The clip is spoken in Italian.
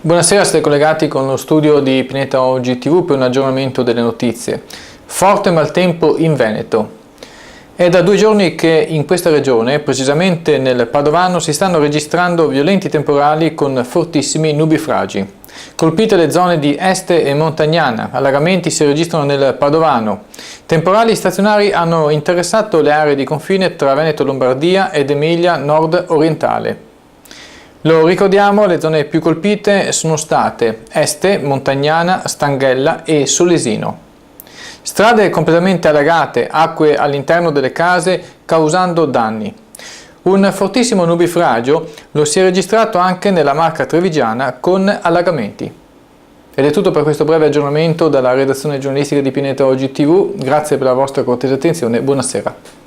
Buonasera, siete collegati con lo studio di Pineta Oggi TV per un aggiornamento delle notizie. Forte maltempo in Veneto. È da 2 giorni che in questa regione, precisamente nel Padovano, si stanno registrando violenti temporali con fortissimi nubifragi. Colpite le zone di Este e Montagnana, allagamenti si registrano nel Padovano. Temporali stazionari hanno interessato le aree di confine tra Veneto e Lombardia ed Emilia nord-orientale. Lo ricordiamo, le zone più colpite sono state Este, Montagnana, Stanghella e Solesino. Strade completamente allagate, acque all'interno delle case causando danni. Un fortissimo nubifragio lo si è registrato anche nella Marca Trevigiana con allagamenti. Ed è tutto per questo breve aggiornamento dalla redazione giornalistica di Pineta Oggi TV. Grazie per la vostra cortese attenzione, buonasera.